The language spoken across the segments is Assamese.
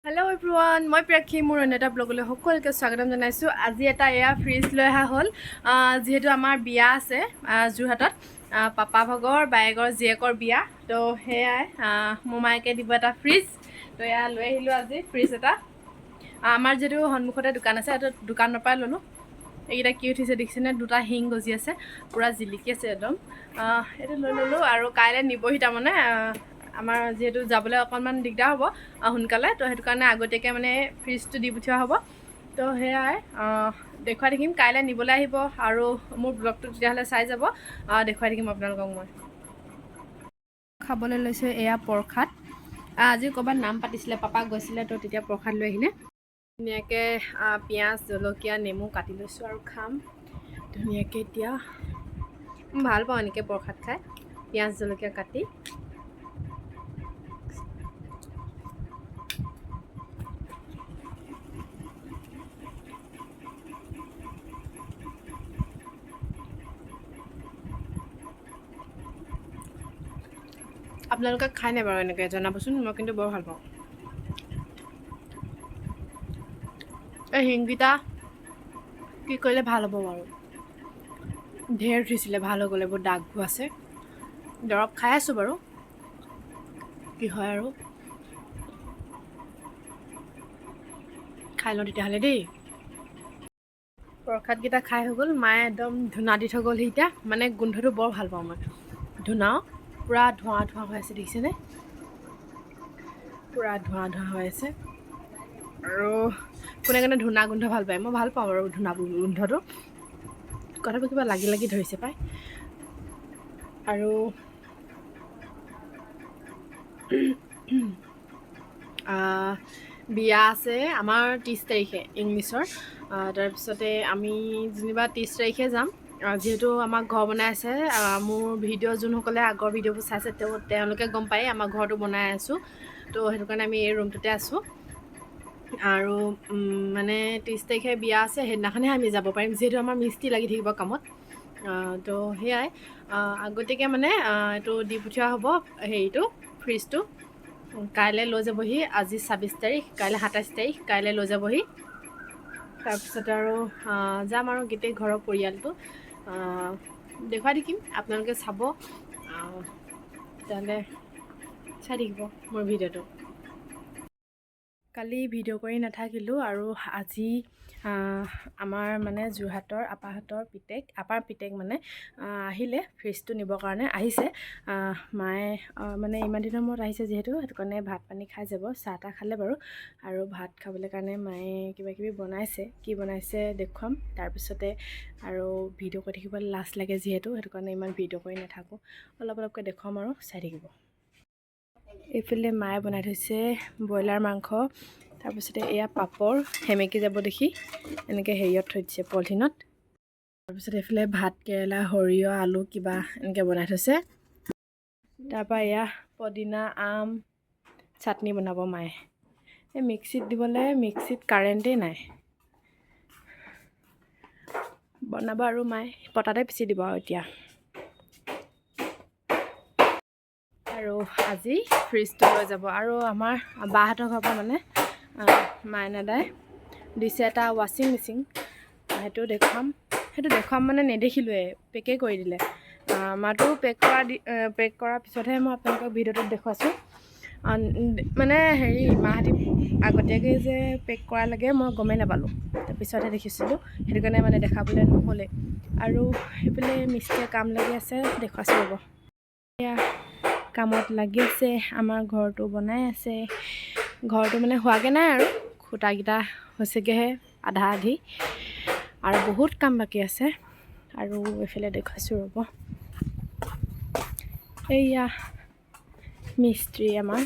হেল্ল' এভৰিৱান, মই প্ৰেক্ষী মোৰ অন্য এটা ব্লগলৈ সকলোকে স্বাগতম জনাইছোঁ। আজি এটা এয়া ফ্ৰিজ লৈ অহা হ'ল, যিহেতু আমাৰ বিয়া আছে যোৰহাটত, পাপা ভাগৰ বায়েকৰ জীয়েকৰ বিয়া। তো সেয়াই মোমায়েকে দিব এটা ফ্ৰিজ। তো এয়া লৈ আহিলোঁ আজি ফ্ৰিজ এটা। আমাৰ যিহেতু সন্মুখতে দোকান আছে, এইটো দোকানৰ পৰাই ল'লোঁ। এইকেইটা কি উঠিছে দেখিছেনে, দুটা শিং গজি আছে, পূৰা জিলিকি আছে একদম। এইটো লৈ ল'লোঁ আৰু কাইলৈ নিবহি তাৰমানে। আমাৰ যিহেতু যাবলৈ অকণমান দিগদাৰ হ'ব সোনকালে, তো সেইটো কাৰণে আগতীয়াকৈ মানে ফ্ৰিজটো দি পঠিওৱা হ'ব। তো সেয়াই দেখুৱাই থাকিম, কাইলৈ নিবলৈ আহিব আৰু মোৰ ব্লগটো তেতিয়াহ'লে চাই যাব। দেখুৱাই থাকিম আপোনালোকক মই। খাবলৈ লৈছোঁ এয়া প্ৰসাদ। আজি ক'ৰবাত নাম পাতিছিলে, পাপাক গৈছিলে, তো তেতিয়া প্ৰসাদ লৈ আহিলে। ধুনীয়াকৈ পিঁয়াজ জলকীয়া নেমু কাটি লৈছোঁ আৰু খাম ধুনীয়াকৈ। এতিয়া ভাল পাওঁ এনেকৈ প্ৰসাদ খাই, পিঁয়াজ জলকীয়া কাটি। আপোনালোকে খাই নাই বাৰু এনেকৈ জনাবচোন, মই কিন্তু বৰ ভাল পাওঁ। এই শিংকেইটা কি কৰিলে ভাল হ'ব বাৰু? ঢেৰ উঠিছিলে, ভাল হৈ গ'লে, বহুত দাগবোৰ আছে। দৰৱ খাই আছোঁ বাৰু, কি হয় আৰু। খাই লওঁ তেতিয়াহ'লে দেই। প্ৰসাদকেইটা খাই হৈ গ'ল, মায়ে একদম ধূনা দি থৈ গ'ল সেইকেইটা। মানে গোন্ধটো বৰ ভাল পাওঁ মই, ধূনাও পূৰা ধোঁৱা ধোঁৱা হৈ আছে দেখিছেনে, পূৰা ধোঁৱা ধোঁৱা হৈ আছে। আৰু কোনে কোনে ধূনা গোন্ধ ভাল পায়, মই ভাল পাওঁ বাৰু ধূনা গোন্ধটো। কথাটো কিবা লাগি লাগি ধৰিছে পাই। আৰু বিয়া আছে আমাৰ 30 তাৰিখে ইংলিছৰ। তাৰপিছতে আমি যেনিবা 30 তাৰিখে যাম। যিহেতু আমাক ঘৰ বনাই আছে, মোৰ ভিডিঅ' যোনসকলে আগৰ ভিডিঅ'বোৰ চাইছে তেওঁলোকে গম পায়েই আমাৰ ঘৰটো বনাই আছোঁ। তো সেইটো কাৰণে আমি এই ৰুমটোতে আছোঁ। আৰু মানে 30 তাৰিখে বিয়া আছে, সেইদিনাখনহে আমি যাব পাৰিম, যিহেতু আমাৰ মিস্ত্ৰী লাগি থাকিব কামত। তো সেয়াই আগতীয়াকৈ মানে এইটো দি পঠিওৱা হ'ব, হেৰিটো ফ্ৰিজটো। কাইলৈ লৈ যাবহি। আজি 26 তাৰিখ, কাইলৈ 27 তাৰিখ, কাইলৈ লৈ যাবহি। তাৰপিছত আৰু যাম আৰু গোটেই ঘৰৰ পৰিয়ালটো দেখুৱাই থাকিম, আপোনালোকে চাব। তেতিয়াহ'লে চাই থাকিব মোৰ ভিডিঅ'টো। কালি ভিডিঅ' কৰি নাথাকিলোঁ আৰু আজি আমাৰ মানে যোৰহাটৰ আপাৰ পিতেক মানে আহিলে ফ্ৰিজটো নিবৰ কাৰণে আহিছে। মায়ে মানে ইমান দিনৰ মূৰত আহিছে যিহেতু, সেইটো কাৰণে ভাত পানী খাই যাব। চাহ তাহ খালে বাৰু, আৰু ভাত খাবলৈ কাৰণে মায়ে কিবাকিবি বনাইছে, কি বনাইছে দেখুৱাম তাৰপিছতে। আৰু ভিডিঅ' কৰি থাকিবলৈ লাজ লাগে যিহেতু, সেইটো কাৰণে ইমান ভিডিঅ' কৰি নাথাকোঁ, অলপ অলপকৈ দেখুৱাম আৰু চাই থাকিব। এইফালে মায়ে বনাই থৈছে ব্ৰইলাৰ মাংস, তাৰপিছতে এয়া পাপৰ সেমেকি যাব দেখি এনেকৈ হেৰিয়ত থৈ দিছে, পলিথিনত। তাৰপিছত এইফালে ভাত কেৰেলা সৰিয়হ আলু কিবা এনেকৈ বনাই থৈছে। তাৰপৰা এয়া পদিনা আম চাটনি বনাব মায়ে। এই মিক্সিত দিবলৈ, মিক্সিত কাৰেণ্টেই নাই। বনাব আৰু মায়ে পটাতে পিচি দিব আৰু এতিয়া। আৰু আজি ফ্ৰিজটো লৈ যাব। আৰু আমাৰ বাহঁতৰ ঘৰৰ পৰা মানে মাইনাদাই দিছে এটা ৱাশ্বিং মেচিন, সেইটো দেখুৱাম মানে নেদেখিলোৱে, পেকেই কৰি দিলে। আমাৰতো পেক কৰাৰ পিছতহে মই আপোনালোকক ভিডিঅ'টোত দেখুৱাইছোঁ। মানে হেৰি মাহঁতি আগতীয়াকৈ যে পেক কৰা লাগে মই গমেই নাপালোঁ, তাৰপিছতহে দেখিছিলোঁ, সেইটো কাৰণে মানে দেখাবলৈ নহ'লে। আৰু সেইফালে মিস্ত্ৰীয়ে কাম লাগি আছে, দেখুৱাইছোঁ ৰ'ব। এয়া কামত লাগি আছে, আমাৰ ঘৰটো বনাই আছে। ঘৰটো মানে হোৱাগৈ নাই আৰু, খুঁটাকেইটা হৈছেগৈহে আধা আধি, আৰু বহুত কাম বাকী আছে। আৰু এইফালে দেখুৱাইছোঁ ৰ'ব, এইয়া মিস্ত্ৰী আমাৰ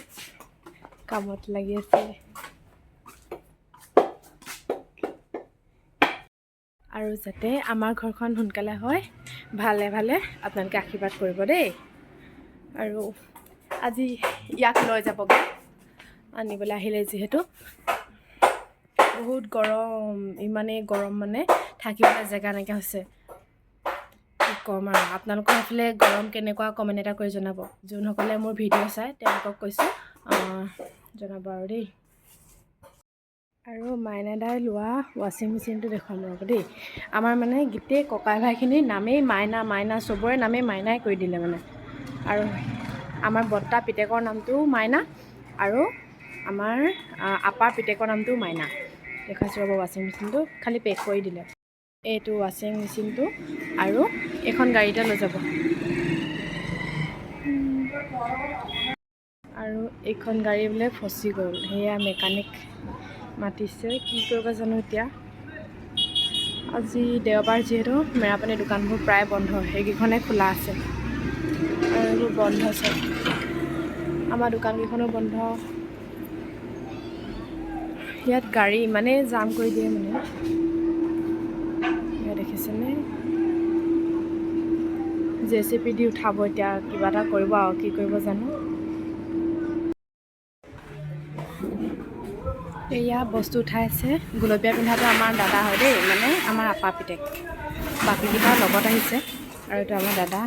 কামত লাগি আছে। আৰু যাতে আমাৰ ঘৰখন সোনকালে হয়, ভালে ভালে আপোনালোকে আশীৰ্বাদ কৰিব দেই। আৰু আজি ইয়াক লৈ যাবগৈ, আনিবলৈ আহিলে যিহেতু। বহুত গৰম, ইমানেই গৰম মানে থাকিবলৈ জেগা নাইকিয়া হৈছে, কি ক'ম আৰু। আপোনালোকৰ সেইফালে গৰম কেনেকুৱা কমেণ্ট এটা কৰি জনাব। যোনসকলে মোৰ ভিডিঅ' চাই তেওঁলোকক কৈছোঁ জনাব আৰু দেই। আৰু মাইনাদাই লোৱা ৱাশ্বিং মেচিনটো দেখুৱাম ৰ'ব দেই। আমাৰ মানে গোটেই ককাই ভাইখিনিৰ নামেই মাইনা মাইনা, চবৰে নামেই মাইনাই কৰি দিলে মানে। আৰু আমাৰ বৰ্তা পিতেকৰ নামটোও মাইনা আৰু আমাৰ আপাৰ পিতেকৰ নামটোও মাইনা। দেখুৱাইছোঁ ৰ'ব ৱাশ্বিং মেচিনটো, খালি পেক কৰি দিলে। এইটো ৱাশ্বিং মেচিনটো আৰু এইখন গাড়ীতে লৈ যাব। আৰু এইখন গাড়ী বোলে ফচি গ'ল, সেয়া মেকানিক মাতিছে, কি কৰিব জানো এতিয়া। আজি দেওবাৰ যিহেতু মেৰাপানী দোকানবোৰ প্ৰায় বন্ধ, সেইকেইখনে খোলা আছে আৰু এইবোৰ বন্ধ চব। আমাৰ দোকানকেইখনো বন্ধ। ইয়াত গাড়ী ইমানেই জাম কৰি দিয়ে মানে, এয়া দেখিছেনে। JCB দি উঠাব এতিয়া, কিবা এটা কৰিব আৰু কি কৰিব জানো। এয়া বস্তু উঠাই আছে। গুলপীয়া পিন্ধাটো আমাৰ দাদা হয় দেই, মানে আমাৰ আপা পিতেক। বাকীকেইটা লগত আহিছে আৰু এইটো আমাৰ দাদা।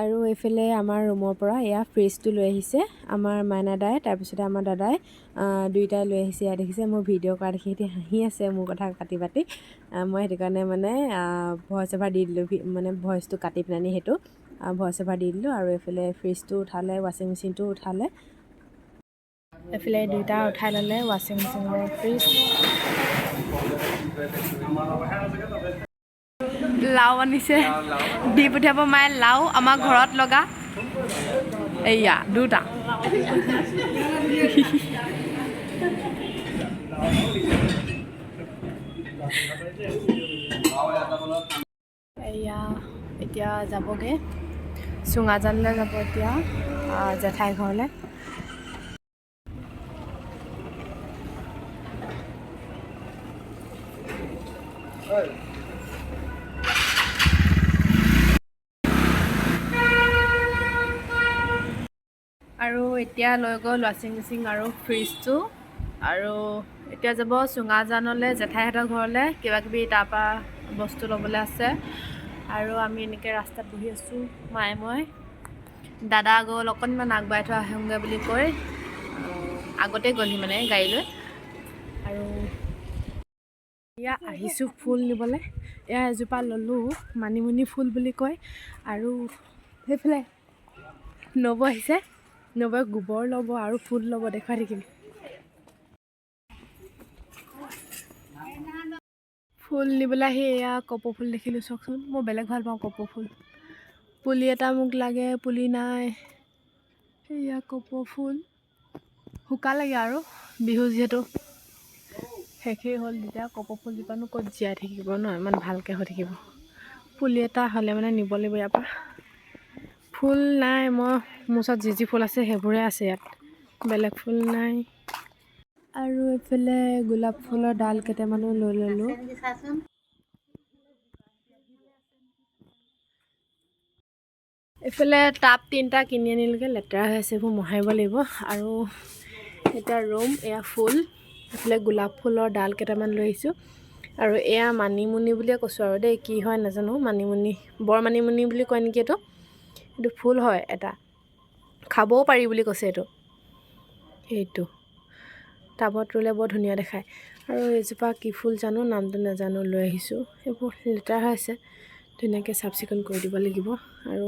আৰু এইফালে আমাৰ ৰুমৰ পৰা এয়া ফ্ৰিজটো লৈ আহিছে আমাৰ মাইনাদাই, তাৰপিছতে আমাৰ দাদাই দুইটাই লৈ আহিছে। ইয়াত দেখিছে মোৰ ভিডিঅ' কৰা দেখি সিহঁতি হাঁহি আছে মোৰ কথা কাটি পাতি। মই সেইটো কাৰণে মানে ভইচ অভাৰ দি দিলোঁ, মানে ভইচটো কাটি পেলানি সেইটো ভইচ অভাৰ দি দিলোঁ। আৰু এইফালে ফ্ৰিজটো উঠালে, ৱাশ্বিং মেচিনটো উঠালে। এইফালে দুইটা উঠাই ল'লে, ৱাশ্বিং মেচিন আৰু ফ্ৰিজ। লাও আনিছে, দি পঠিয়াব মায়ে লাও, আমাৰ ঘৰত লগা এইয়া দুটা। এয়া এতিয়া যাবগৈ, চুঙাজানলৈ যাব এতিয়া জেঠাই ঘৰলৈ। আৰু এতিয়া লৈ গ'ল ৱাশ্বিং মেচিন আৰু ফ্ৰিজটো। আৰু এতিয়া যাব চুঙাজানলৈ জেঠাইহঁতৰ ঘৰলৈ, কিবাকিবি তাৰপৰা বস্তু ল'বলৈ আছে। আৰু আমি এনেকৈ ৰাস্তাত বহি আছোঁ, মায়ে মই। দাদা গ'ল অকণমান আগবঢ়াই থৈ আহোঁগৈ বুলি কৈ আগতে গ'লহি মানে গাড়ী লৈ। আৰু এয়া আহিছোঁ ফুল নিবলৈ। এয়া এজোপা ল'লোঁ, মানিমুনি ফুল বুলি কয়। আৰু সেইফালে নবৌ আহিছে, নবৌৱে গোবৰ ল'ব আৰু ফুল ল'ব, দেখুৱাই থাকিম। ফুল নিবলৈ আহি এয়া কপৌ ফুল দেখিলোঁ, চাওকচোন। মই বেলেগ ভাল পাওঁ কপৌ ফুল। পুলি এটা মোক লাগে, পুলি নাই। এয়া কপৌ ফুল শুকালেগৈ আৰু বিহু যিহেতু শেষেই হ'ল, তেতিয়া কপৌ ফুলজোপানো ক'ত জীয়াই থাকিব ন, ইমান ভালকৈ হৈ থাকিব। পুলি এটা হ'লে মানে নিব লাগিব ইয়াৰ পৰা। ফুল নাই, মোৰ ওচৰত যি ফুল আছে সেইবোৰে আছে ইয়াত, বেলেগ ফুল নাই। আৰু এইফালে গোলাপ ফুলৰ ডাল কেইটামানো লৈ ল'লোঁ। এইফালে টাব 3টা কিনি আনিলোগৈ, লেতেৰা হৈ আছে, এইবোৰ মোহাৰিব লাগিব। আৰু এতিয়া ৰুম, এয়া ফুল। এইফালে গোলাপ ফুলৰ ডাল কেইটামান লৈ আহিছোঁ। আৰু এয়া মানিমুনি বুলিয়ে কৈছোঁ আৰু দেই, কি হয় নাজানো। মানিমুনি, বৰ মানিমুনি বুলি কয় নেকি এইটো। এইটো ফুল হয় এটা, খাবও পাৰি বুলি কৈছে এইটো। সেইটো টাবত ৰুলে বৰ ধুনীয়া দেখায়। আৰু এজোপা কি ফুল জানো, নামটো নাজানো, লৈ আহিছোঁ। এইবোৰ লেতেৰা হৈ আছে, ধুনীয়াকৈ চাফ চিকুণ কৰি দিব লাগিব। আৰু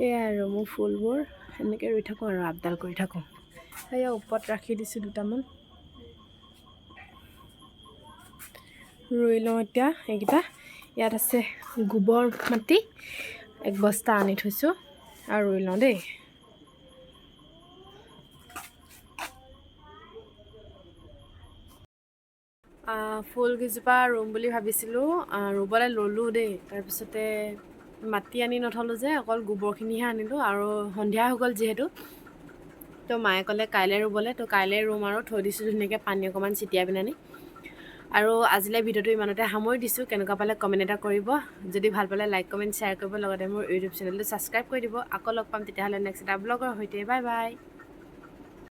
এয়াই আৰু মোৰ ফুলবোৰ এনেকৈ ৰুই থাকোঁ আৰু আপডাল কৰি থাকোঁ। এয়া ওপৰত ৰাখি দিছোঁ দুটামান, ৰুই লওঁ এতিয়া এইকেইটা। ইয়াত আছে গোবৰ মাটি 1 বস্তা আনি থৈছোঁ, আৰু ৰুই লওঁ দেই। ফুলকেইজোপা ৰুম বুলি ভাবিছিলোঁ, ৰুবলৈ ল'লোঁ দেই। তাৰপিছতে মাটি আনি নথলোঁ যে, অকল গোবৰখিনিহে আনিলোঁ। আৰু সন্ধিয়া হৈ গ'ল যিহেতু, তো মায়ে ক'লে কাইলৈ ৰুবলৈ, তো কাইলৈ ৰুম আৰু থৈ দিছোঁ ধুনীয়াকৈ, পানী অকণমান ছটিয়াই পিনে। আৰু আজিলৈ ভিডিঅ'টো ইমানতে সামৰি দিছোঁ। কেনেকুৱা পালে কমেণ্ট এটা কৰিব, যদি ভাল পালে লাইক কমেণ্ট শ্বেয়াৰ কৰিব, লগতে মোৰ ইউটিউব চেনেলটো ছাবস্ক্ৰাইব কৰি দিব। আকৌ লগ পাম তেতিয়াহ'লে নেক্সট এটা ব্লগৰ সৈতে। Bye bye.